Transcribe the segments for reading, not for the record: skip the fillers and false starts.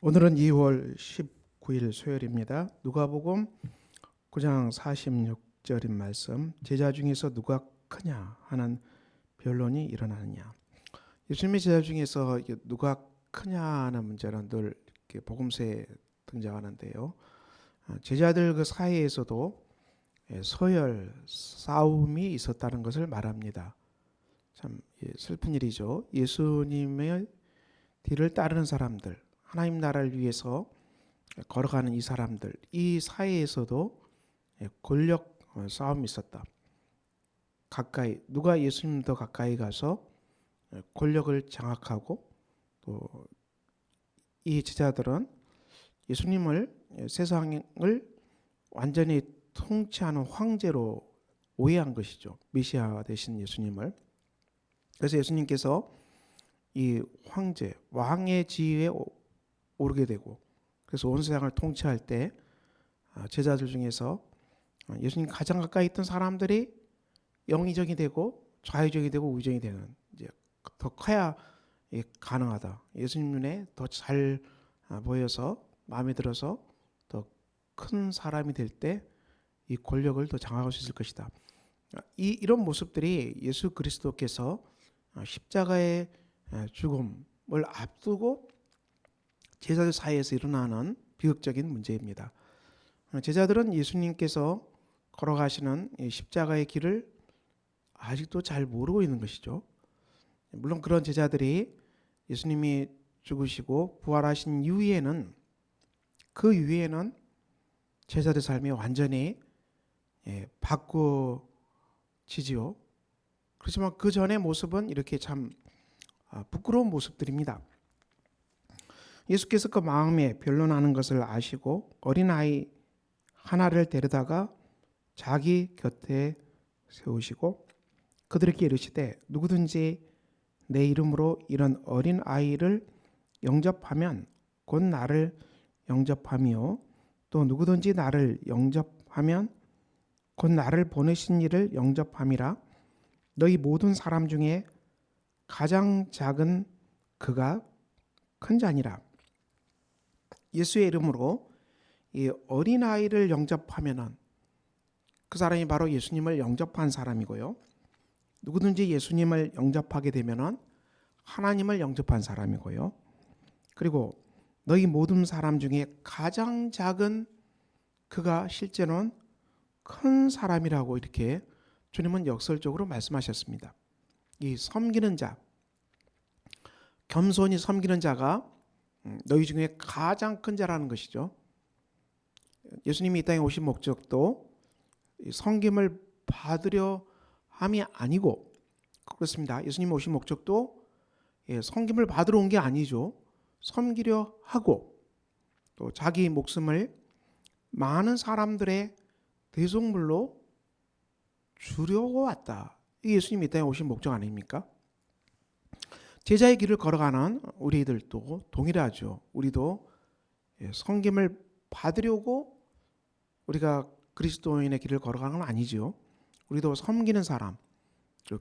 오늘은 2월 19일 수요일입니다. 누가복음 9장 46절인 말씀, 제자 중에서 누가 크냐 하는 변론이 일어나느냐. 예수님의 제자 중에서 누가 크냐는 문제는 늘 이렇게 복음서에 등장하는데요. 제자들 그 사이에서도 서열 싸움이 있었다는 것을 말합니다. 참 슬픈 일이죠. 예수님의 뒤를 따르는 사람들, 하나님 나라를 위해서 걸어가는 이 사람들, 이 사이에서도 권력 싸움이 있었다. 가까이, 누가 예수님 더 가까이 가서 권력을 장악하고, 또 이 제자들은 예수님을, 세상을 완전히 통치하는 황제로 오해한 것이죠. 메시아 되신 예수님을. 그래서 예수님께서 이 황제, 왕의 지위에 오르게 되고, 그래서 온 세상을 통치할 때 제자들 중에서 예수님 가장 가까이 있던 사람들이 영의정이 되고 좌의정이 되고 우의정이 되는, 이제 더 커야 가능하다. 예수님 눈에 더 잘 보여서 마음에 들어서 더 큰 사람이 될 때 이 권력을 더 장악할 수 있을 것이다. 이런 모습들이 예수 그리스도께서 십자가의 죽음을 앞두고 제자들 사이에서 일어나는 비극적인 문제입니다. 제자들은 예수님께서 걸어가시는 십자가의 길을 아직도 잘 모르고 있는 것이죠. 물론 그런 제자들이 예수님이 죽으시고 부활하신 이후에는, 그 이후에는 제자들 삶이 완전히 바꿔지지요. 그렇지만 그 전의 모습은 이렇게 참 부끄러운 모습들입니다. 예수께서 그 마음에 변론하는 것을 아시고 어린아이 하나를 데려다가 자기 곁에 세우시고 그들에게 이르시되, 누구든지 내 이름으로 이런 어린아이를 영접하면 곧 나를 영접함이요, 또 누구든지 나를 영접하면 곧 나를 보내신 이를 영접함이라. 너희 모든 사람 중에 가장 작은 그가 큰 자니라. 예수의 이름으로 이 어린아이를 영접하면은 그 사람이 바로 예수님을 영접한 사람이고요. 누구든지 예수님을 영접하게 되면은 하나님을 영접한 사람이고요. 그리고 너희 모든 사람 중에 가장 작은 그가 실제로는 큰 사람이라고 이렇게 주님은 역설적으로 말씀하셨습니다. 이 섬기는 자, 겸손히 섬기는 자가 너희 중에 가장 큰 자라는 것이죠. 예수님이 이 땅에 오신 목적도 섬김을 받으려 함이 아니고, 그렇습니다. 예수님 오신 목적도 섬김을 받으러 온 게 아니죠. 섬기려 하고, 또 자기 목숨을 많은 사람들의 대속물로 주려고 왔다. 이게 예수님이 이 땅에 오신 목적 아닙니까? 제자의 길을 걸어가는 우리들도 동일하죠. 우리도 섬김을 받으려고 우리가 그리스도인의 길을 걸어가는 건 아니죠. 우리도 섬기는 사람,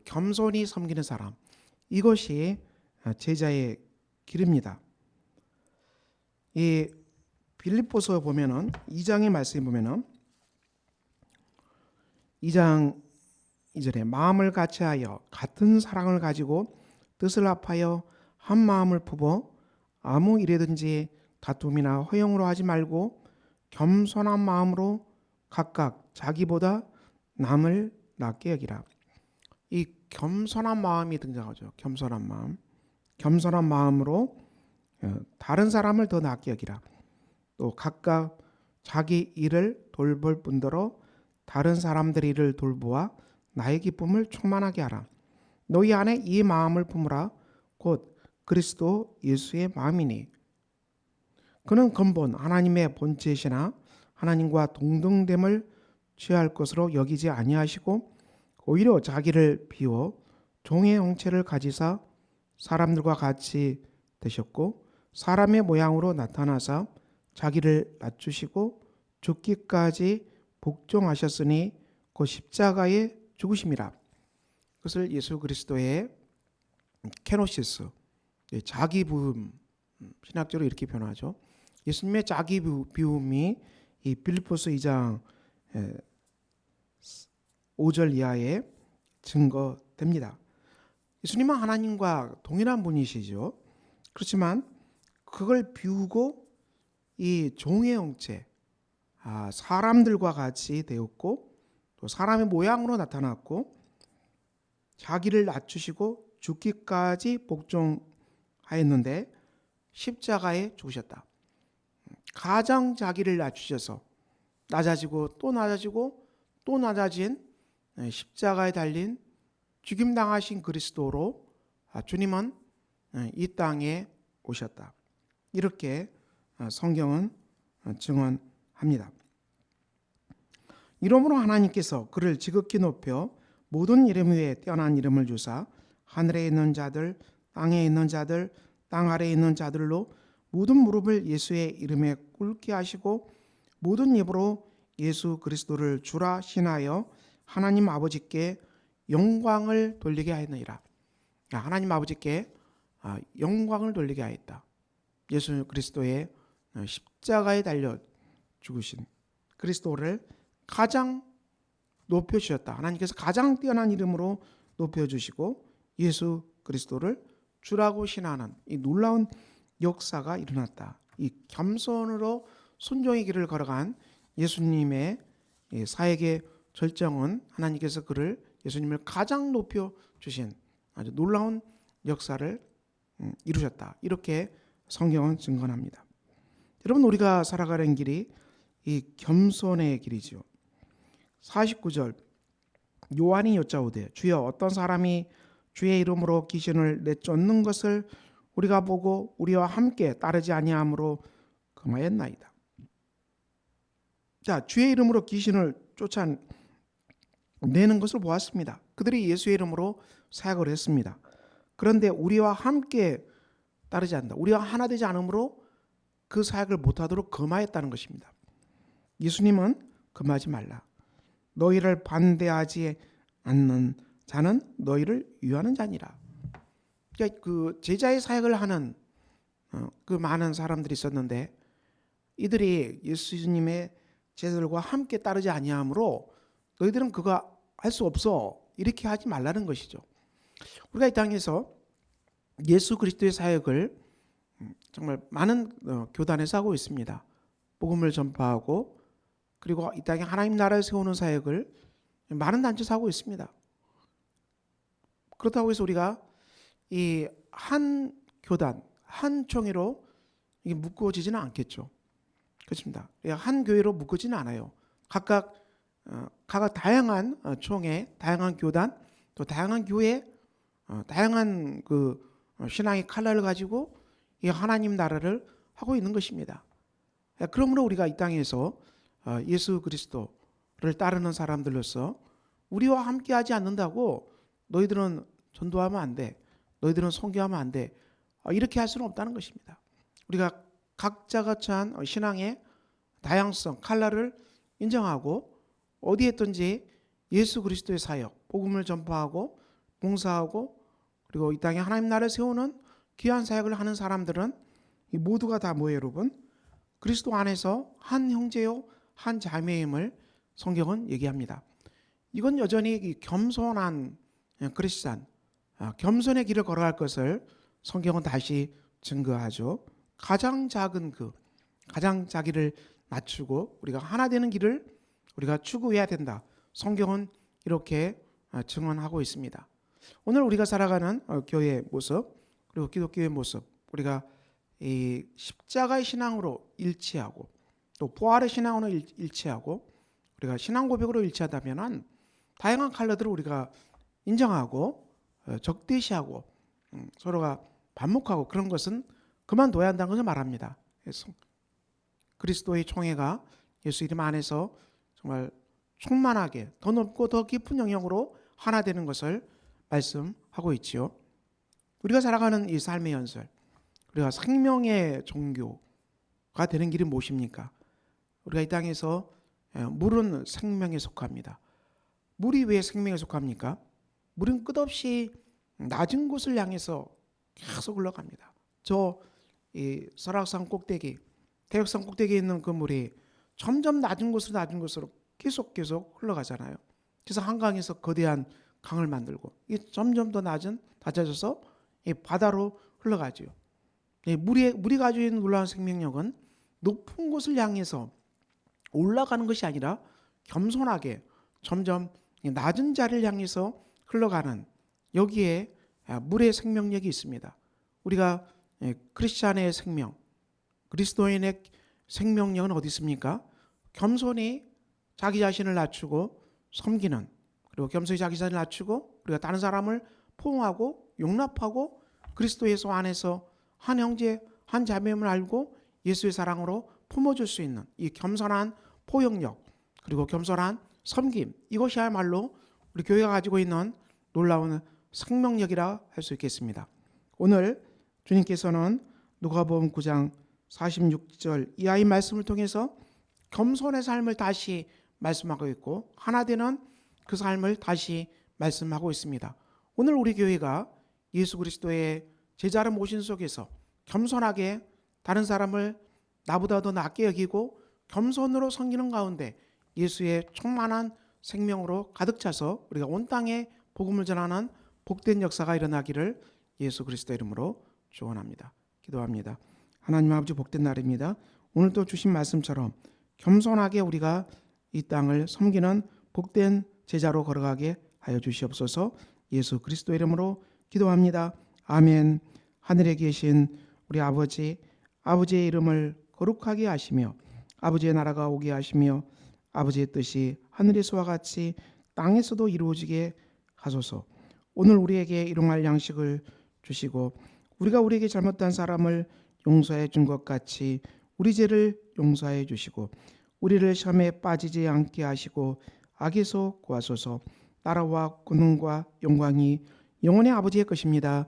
겸손히 섬기는 사람, 이것이 제자의 길입니다. 이 빌립보서 보면은 2장의 말씀에 보면은 2장 2절에 마음을 같이하여 같은 사랑을 가지고 뜻을 합하여 한 마음을 품어 아무 일에든지 다툼이나 허용으로 하지 말고 겸손한 마음으로 각각 자기보다 남을 낫게 여기라. 이 겸손한 마음이 등장하죠. 겸손한 마음. 겸손한 마음으로 다른 사람을 더 낫게 여기라. 또 각각 자기 일을 돌볼 뿐더러 다른 사람들의 일을 돌보아 나의 기쁨을 충만하게 하라. 너희 안에 이 마음을 품으라. 곧 그리스도 예수의 마음이니 그는 근본 하나님의 본체시나 하나님과 동등됨을 취할 것으로 여기지 아니하시고 오히려 자기를 비워 종의 형체를 가지사 사람들과 같이 되셨고 사람의 모양으로 나타나사 자기를 낮추시고 죽기까지 복종하셨으니 그 십자가에 죽으심이라. 그것을 예수 그리스도의 케노시스, 자기 부음, 신학적으로 이렇게 표현하죠. 예수님의 자기 비움이 이 빌립보서 2장 5절 이하에 증거됩니다. 예수님은 하나님과 동일한 분이시죠. 그렇지만 그걸 비우고 이 종의 형체, 사람들과 같이 되었고 또 사람의 모양으로 나타났고 자기를 낮추시고 죽기까지 복종하였는데 십자가에 죽으셨다. 가장 자기를 낮추셔서 낮아지고 또 낮아지고 또 낮아진 십자가에 달린 죽임당하신 그리스도로 주님은 이 땅에 오셨다. 이렇게 성경은 증언합니다. 이러므로 하나님께서 그를 지극히 높여 모든 이름 위에 뛰어난 이름을 주사 하늘에 있는 자들, 땅에 있는 자들, 땅 아래에 있는 자들로 모든 무릎을 예수의 이름에 꿇게 하시고 모든 입으로 예수 그리스도를 주라 신하여 하나님 아버지께 영광을 돌리게 하였느니라. 하나님 아버지께 영광을 돌리게 하였다. 예수 그리스도의 십자가에 달려 죽으신 그리스도를 가장 높여주셨다. 하나님께서 가장 뛰어난 이름으로 높여주시고 예수 그리스도를 주라고 신하는 이 놀라운 역사가 일어났다. 이 겸손으로 순종의 길을 걸어간 예수님의 사역의 절정은 하나님께서 예수님을 가장 높여주신 아주 놀라운 역사를 이루셨다. 이렇게 성경은 증언합니다. 여러분, 우리가 살아가는 길이 이 겸손의 길이죠. 49절 요한이 여짜오되 주여 어떤 사람이 주의 이름으로 귀신을 내쫓는 것을 우리가 보고 우리와 함께 따르지 아니함으로 금하였나이다. 자, 주의 이름으로 귀신을 쫓아내는 것을 보았습니다. 그들이 예수의 이름으로 사역을 했습니다. 그런데 우리와 함께 따르지 않는다. 우리와 하나 되지 않으므로 그 사역을 못하도록 금하였다는 것입니다. 예수님은 금하지 말라. 너희를 반대하지 않는 자는 너희를 위하는 자니라. 그러니까 그 제자의 사역을 하는 그 많은 사람들이 있었는데 이들이 예수님의 제자들과 함께 따르지 아니하므로 너희들은 그거 할 수 없어 이렇게 하지 말라는 것이죠. 우리가 이 땅에서 예수 그리스도의 사역을 정말 많은 교단에서 하고 있습니다. 복음을 전파하고 그리고 이 땅에 하나님 나라를 세우는 사역을 많은 단체에서 하고 있습니다. 그렇다고 해서 우리가 이 한 교단, 한 총회로 이게 묶어지지는 않겠죠. 그렇습니다. 한 교회로 묶어지는 않아요. 각각 다양한 총회, 다양한 교단, 또 다양한 교회, 다양한 그 신앙의 칼날을 가지고 이 하나님 나라를 하고 있는 것입니다. 그러므로 우리가 이 땅에서 예수 그리스도를 따르는 사람들로서 우리와 함께하지 않는다고 너희들은 전도하면 안 돼, 너희들은 선교하면 안 돼, 이렇게 할 수는 없다는 것입니다. 우리가 각자가 처한 신앙의 다양성, 칼날을 인정하고 어디에 있든지 예수 그리스도의 사역, 복음을 전파하고 봉사하고 그리고 이 땅에 하나님 나라를 세우는 귀한 사역을 하는 사람들은 이 모두가 다 뭐예요, 여러분? 그리스도 안에서 한 형제요, 한 자매임을 성경은 얘기합니다. 이건 여전히 겸손한 크리스찬, 겸손의 길을 걸어갈 것을 성경은 다시 증거하죠. 가장 작은 가장 자기를 낮추고 우리가 하나 되는 길을 우리가 추구해야 된다. 성경은 이렇게 증언하고 있습니다. 오늘 우리가 살아가는 교회의 모습 그리고 기독교의 모습, 우리가 이 십자가의 신앙으로 일치하고 또 부활의 신앙으로 일치하고 우리가 신앙 고백으로 일치하다면은 다양한 칼라들을 우리가 인정하고 적대시하고 서로가 반목하고 그런 것은 그만둬야 한다는 것을 말합니다. 그리스도의 총회가 예수 이름 안에서 정말 충만하게 더 높고 더 깊은 영역으로 하나 되는 것을 말씀하고 있지요. 우리가 살아가는 이 삶의 연설, 우리가 생명의 종교가 되는 길이 무엇입니까? 우리가 이 땅에서 물은 생명에 속합니다. 물이 왜 생명에 속합니까? 물은 끝없이 낮은 곳을 향해서 계속 흘러갑니다. 이 설악산 꼭대기 대역산 꼭대기에 있는 그 물이 점점 낮은 곳으로 계속 흘러가잖아요. 그래서 한강에서 거대한 강을 만들고 이게 점점 더 낮아져서 이 바다로 흘러가죠. 물이 가지고 있는 놀라운 생명력은 높은 곳을 향해서 올라가는 것이 아니라 겸손하게 점점 낮은 자리를 향해서 흘러가는, 여기에 물의 생명력이 있습니다. 우리가 크리스찬의 생명, 그리스도인의 생명력은 어디 있습니까? 겸손히 자기 자신을 낮추고 섬기는, 그리고 겸손히 자기 자신을 낮추고 우리가 다른 사람을 포용하고 용납하고 그리스도 예수 안에서 한 형제 한 자매임을 알고 예수의 사랑으로 품어줄 수 있는 이 겸손한 포용력, 그리고 겸손한 섬김, 이것이야말로 우리 교회가 가지고 있는 놀라운 생명력이라 할 수 있겠습니다. 오늘 주님께서는 누가복음 9장 46절 이하의 말씀을 통해서 겸손의 삶을 다시 말씀하고 있고 하나 되는 그 삶을 다시 말씀하고 있습니다. 오늘 우리 교회가 예수 그리스도의 제자를 모신 속에서 겸손하게 다른 사람을 나보다 더 낮게 여기고 겸손으로 섬기는 가운데 예수의 충만한 생명으로 가득 차서 우리가 온 땅에 복음을 전하는 복된 역사가 일어나기를 예수 그리스도 이름으로 축원합니다. 기도합니다. 하나님 아버지, 복된 날입니다. 오늘도 주신 말씀처럼 겸손하게 우리가 이 땅을 섬기는 복된 제자로 걸어가게 하여 주시옵소서. 예수 그리스도 이름으로 기도합니다. 아멘. 하늘에 계신 우리 아버지, 아버지의 이름을 거룩하게 하시며 아버지의 나라가 오게 하시며 아버지의 뜻이 하늘에서와 같이 땅에서도 이루어지게 하소서. 오늘 우리에게 일용할 양식을 주시고 우리가 우리에게 잘못한 사람을 용서해 준 것 같이 우리 죄를 용서해 주시고 우리를 시험에 빠지지 않게 하시고 악에서 구하소서. 나라와 권능과 영광이 영원의 아버지의 것입니다.